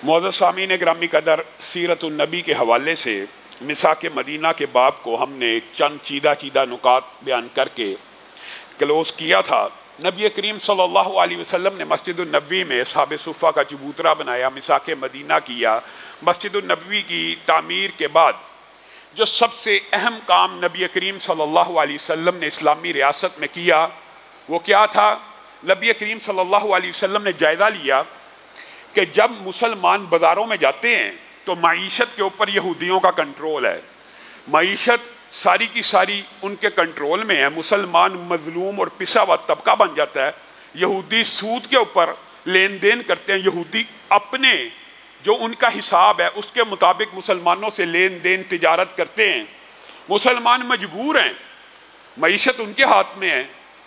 معزز سامعین گرامی قدر، سیرت النبی کے حوالے سے مساک مدینہ کے باب کو ہم نے چند چیدہ نکات بیان کر کے کلوز کیا تھا۔ نبی کریم صلی اللہ علیہ وسلم نے مسجد النبوی میں اصحاب صفہ کا چبوترا بنایا، مساک مدینہ کیا۔ مسجد النبوی کی تعمیر کے بعد جو سب سے اہم کام نبی کریم صلی اللہ علیہ وسلم نے اسلامی ریاست میں کیا وہ کیا تھا؟ نبی کریم صلی اللہ علیہ وسلم نے جائزہ لیا کہ جب مسلمان بازاروں میں جاتے ہیں تو معیشت کے اوپر یہودیوں کا کنٹرول ہے، معیشت ساری کی ساری ان کے کنٹرول میں ہے، مسلمان مظلوم اور پسا ہوا طبقہ بن جاتا ہے۔ یہودی سود کے اوپر لین دین کرتے ہیں، یہودی اپنے جو ان کا حساب ہے اس کے مطابق مسلمانوں سے لین دین تجارت کرتے ہیں، مسلمان مجبور ہیں، معیشت ان کے ہاتھ میں ہے۔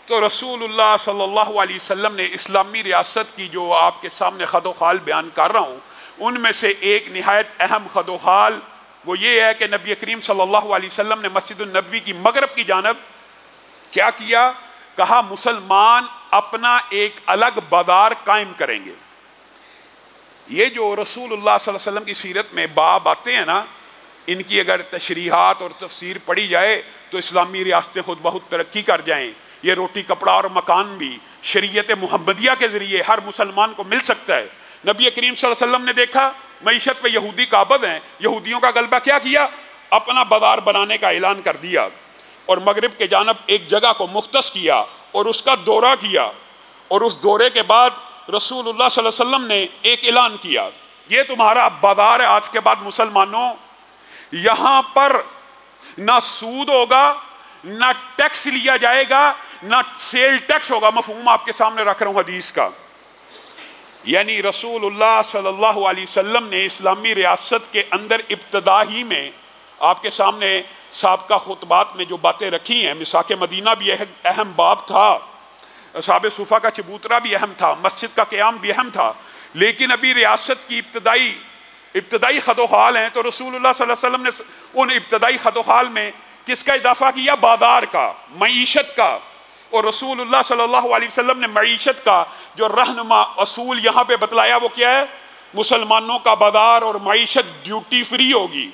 تو رسول اللہ صلی اللہ علیہ وسلم نے اسلامی ریاست کی جو آپ کے سامنے خد و خال بیان کر رہا ہوں، ان میں سے ایک نہایت اہم خد و خال وہ یہ ہے کہ نبی کریم صلی اللہ علیہ وسلم نے مسجد النبوی کی مغرب کی جانب کیا کیا؟ کہا مسلمان اپنا ایک الگ بازار قائم کریں گے۔ یہ جو رسول اللہ صلی اللہ علیہ وسلم کی سیرت میں باب آتے ہیں نا، ان کی اگر تشریحات اور تفسیر پڑھی جائے تو اسلامی ریاستیں خود بہت ترقی کر جائیں۔ یہ روٹی کپڑا اور مکان بھی شریعت محمدیہ کے ذریعے ہر مسلمان کو مل سکتا ہے۔ نبی کریم صلی اللہ علیہ وسلم نے دیکھا معیشت پہ یہودی قابض ہیں، یہودیوں کا غلبہ کیا اپنا بازار بنانے کا اعلان کر دیا، اور مغرب کے جانب ایک جگہ کو مختص کیا اور اس کا دورہ کیا، اور اس دورے کے بعد رسول اللہ صلی اللہ علیہ وسلم نے ایک اعلان کیا، یہ تمہارا بازار ہے آج کے بعد مسلمانوں، یہاں پر نہ سود ہوگا، نہ ٹیکس لیا جائے گا، نہ سیل ٹیکس ہوگا۔ مفہوم آپ کے سامنے رکھ رہا ہوں حدیث کا، یعنی رسول اللہ صلی اللہ علیہ وسلم نے اسلامی ریاست کے اندر ابتدا ہی میں آپ کے سامنے سابقہ خطبات میں جو باتیں رکھی ہیں، مساک مدینہ بھی اہم باب تھا، اصحاب صفہ کا چبوترا بھی اہم تھا، مسجد کا قیام بھی اہم تھا، لیکن ابھی ریاست کی ابتدائی خد و خال ہیں۔ تو رسول اللہ صلی اللہ علیہ وسلم نے ان ابتدائی خد و خال میں کس کا اضافہ کیا؟ بازار کا، معیشت کا۔ اور رسول اللہ صلی اللہ علیہ وسلم نے معیشت کا جو رہنما اصول یہاں پہ بتلایا وہ کیا ہے؟ مسلمانوں کا بازار اور معیشت ڈیوٹی فری ہوگی،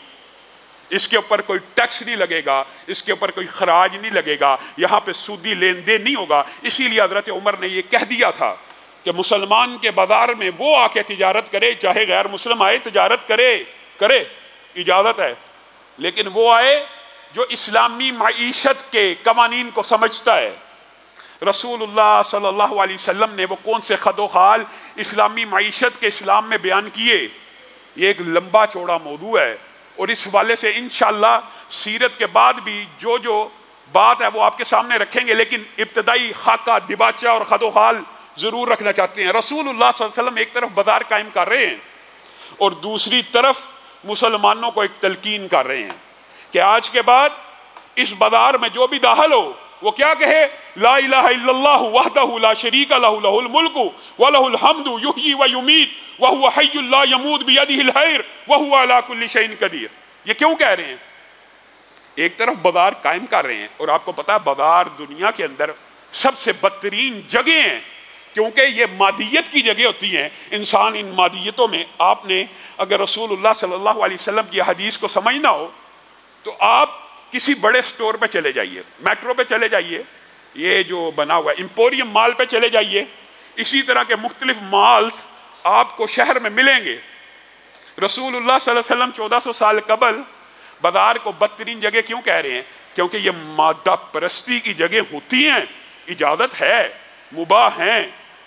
اس کے اوپر کوئی ٹیکس نہیں لگے گا، اس کے اوپر کوئی خراج نہیں لگے گا، یہاں پہ سودی لین دین نہیں ہوگا۔ اسی لیے حضرت عمر نے یہ کہہ دیا تھا کہ مسلمان کے بازار میں وہ آ کے تجارت کرے، چاہے غیر مسلم آئے تجارت کرے اجازت ہے، لیکن وہ آئے جو اسلامی معیشت کے قوانین کو سمجھتا ہے۔ رسول اللہ صلی اللہ علیہ وسلم نے وہ کون سے خد و خال اسلامی معیشت کے اسلام میں بیان کیے؟ یہ ایک لمبا چوڑا موضوع ہے، اور اس حوالے سے انشاءاللہ سیرت کے بعد بھی جو بات ہے وہ آپ کے سامنے رکھیں گے، لیکن ابتدائی خاکہ دباچہ اور خد و خال ضرور رکھنا چاہتے ہیں۔ رسول اللہ صلی اللہ علیہ وسلم ایک طرف بازار قائم کر رہے ہیں اور دوسری طرف مسلمانوں کو ایک تلقین کر رہے ہیں کہ آج کے بعد اس بازار میں جو بھی داخل ہو وہ کیا کہے؟ لا الہ الا اللہ وحدہ لا شریک لہ لہ الملک ولہ الحمد یحیی و یمیت وہو حی لا یموت بیدہ الخیر وہو علی کل شیء قدیر۔ یہ کیوں کہہ رہے ہیں؟ ایک طرف بازار قائم کر رہے ہیں، اور آپ کو پتا ہے بازار دنیا کے اندر سب سے بدترین جگہ ہیں، کیونکہ یہ مادیت کی جگہ ہوتی ہیں۔ انسان ان مادیتوں میں، آپ نے اگر رسول اللہ صلی اللہ علیہ وسلم کی حدیث کو سمجھنا ہو تو آپ کسی بڑے سٹور پہ چلے جائیے، میٹرو پہ چلے جائیے، یہ جو بنا ہوا ہے ایمپوریم مال پہ چلے جائیے، اسی طرح کے مختلف مالز آپ کو شہر میں ملیں گے۔ رسول اللہ صلی اللہ علیہ وسلم 1400 سال قبل بازار کو بدترین جگہ کیوں کہہ رہے ہیں؟ کیونکہ یہ مادہ پرستی کی جگہ ہوتی ہیں، اجازت ہے، مباح ہیں،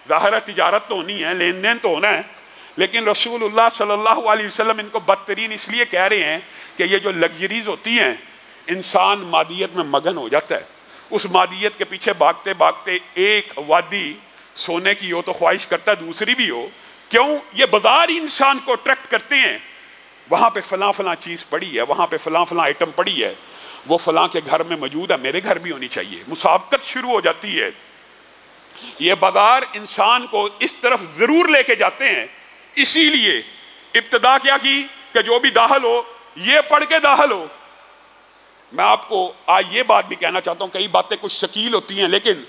ظاہر تجارت تو ہونی ہے، لین دین تو ہونا ہے، لیکن رسول اللہ صلی اللہ علیہ وسلم ان کو بدترین اس لیے کہہ رہے ہیں کہ یہ جو لگژریز ہوتی ہیں، انسان مادیت میں مگن ہو جاتا ہے، اس مادیت کے پیچھے بھاگتے بھاگتے ایک وادی سونے کی ہو تو خواہش کرتا ہے دوسری بھی ہو۔ کیوں؟ یہ بازار انسان کو اٹریکٹ کرتے ہیں، وہاں پہ فلاں چیز پڑی ہے، وہاں پہ فلاں آئٹم پڑی ہے، وہ فلاں کے گھر میں موجود ہے، میرے گھر بھی ہونی چاہیے، مسابقت شروع ہو جاتی ہے۔ یہ بازار انسان کو اس طرف ضرور لے کے جاتے ہیں، اسی لیے ابتدا کیا کی کہ جو بھی داخل ہو یہ پڑھ کے داخل ہو۔ میں آپ کو آج یہ بات بھی کہنا چاہتا ہوں، کئی باتیں کچھ ثقیل ہوتی ہیں لیکن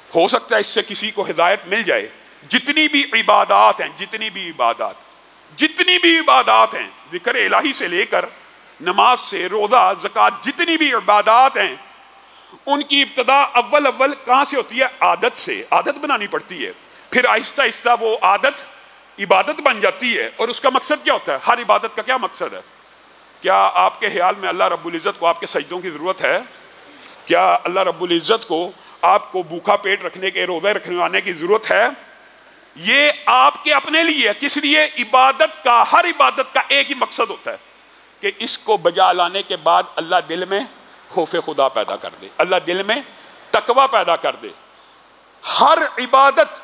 ہو سکتا ہے اس سے کسی کو ہدایت مل جائے۔ جتنی بھی عبادات ہیں، جتنی بھی عبادات جتنی بھی عبادات ہیں، ذکر الہی سے لے کر نماز سے روزہ زکوٰۃ، جتنی بھی عبادات ہیں ان کی ابتدا اول کہاں سے ہوتی ہے؟ عادت سے، عادت بنانی پڑتی ہے، پھر آہستہ آہستہ وہ عادت عبادت بن جاتی ہے۔ اور اس کا مقصد کیا ہوتا ہے؟ ہر عبادت کا کیا مقصد ہے؟ کیا آپ کے خیال میں اللہ رب العزت کو آپ کے سجدوں کی ضرورت ہے؟ کیا اللہ رب العزت کو آپ کو بھوکا پیٹ رکھنے کے، روزے رکھنے کی ضرورت ہے؟ یہ آپ کے اپنے لیے ہے۔ کس لیے؟ عبادت کا، ہر عبادت کا ایک ہی مقصد ہوتا ہے کہ اس کو بجا لانے کے بعد اللہ دل میں خوف خدا پیدا کر دے، اللہ دل میں تقوی پیدا کر دے۔ ہر عبادت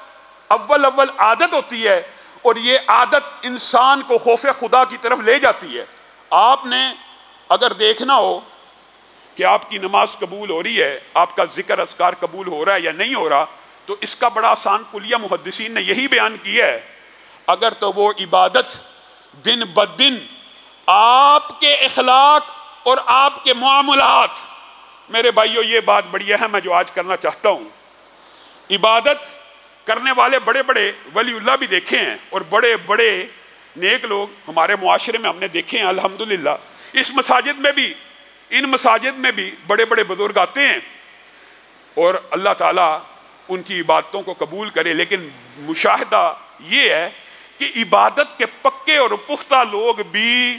اول عادت ہوتی ہے، اور یہ عادت انسان کو خوف خدا کی طرف لے جاتی ہے۔ آپ نے اگر دیکھنا ہو کہ آپ کی نماز قبول ہو رہی ہے، آپ کا ذکر اذکار قبول ہو رہا ہے یا نہیں ہو رہا، تو اس کا بڑا آسان کلیہ محدثین نے یہی بیان کیا ہے، اگر تو وہ عبادت دن بدن آپ کے اخلاق اور آپ کے معاملات، میرے بھائیو یہ بات بڑی اہم ہے جو آج کرنا چاہتا ہوں۔ عبادت کرنے والے بڑے بڑے ولی اللہ بھی دیکھے ہیں، اور بڑے بڑے نیک لوگ ہمارے معاشرے میں ہم نے دیکھے ہیں الحمدللہ۔ اس مساجد میں بھی، ان مساجد میں بھی بڑے بڑے بزرگ آتے ہیں، اور اللہ تعالیٰ ان کی عبادتوں کو قبول کرے۔ لیکن مشاہدہ یہ ہے کہ عبادت کے پکے اور پختہ لوگ بھی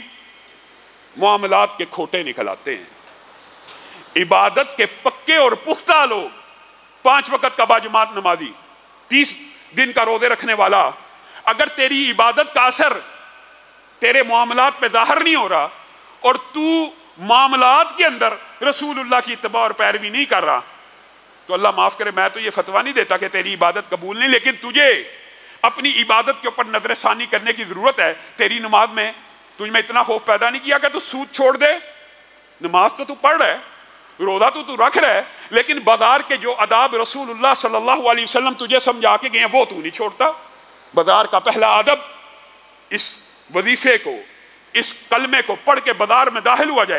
معاملات کے کھوٹے نکل آتے ہیں۔ عبادت کے پکے اور پختہ لوگ، 5 وقت کا باجماعت نمازی، 30 دن کا روزے رکھنے والا، اگر تیری عبادت کا اثر تیرے معاملات پہ ظاہر نہیں ہو رہا، اور تو معاملات کے اندر رسول اللہ کی اتباع اور پیروی نہیں کر رہا، تو اللہ معاف کرے، میں تو یہ فتویٰ نہیں دیتا کہ تیری عبادت قبول نہیں، لیکن تجھے اپنی عبادت کے اوپر نظر ثانی کرنے کی ضرورت ہے۔ تیری نماز میں تجھ میں اتنا خوف پیدا نہیں کیا کہ تو سود چھوڑ دے؟ نماز تو پڑھ رہا ہے، روزہ تو رکھ رہا ہے، لیکن بازار کے جو آداب رسول اللہ صلی اللہ علیہ وسلم تجھے سمجھا کے گئے ہیں وہ تو نہیں چھوڑتا۔ بازار کا پہلا ادب، اس وظیفے کو، اس کلمے کو پڑھ کے بازار میں داخل ہوا جائے،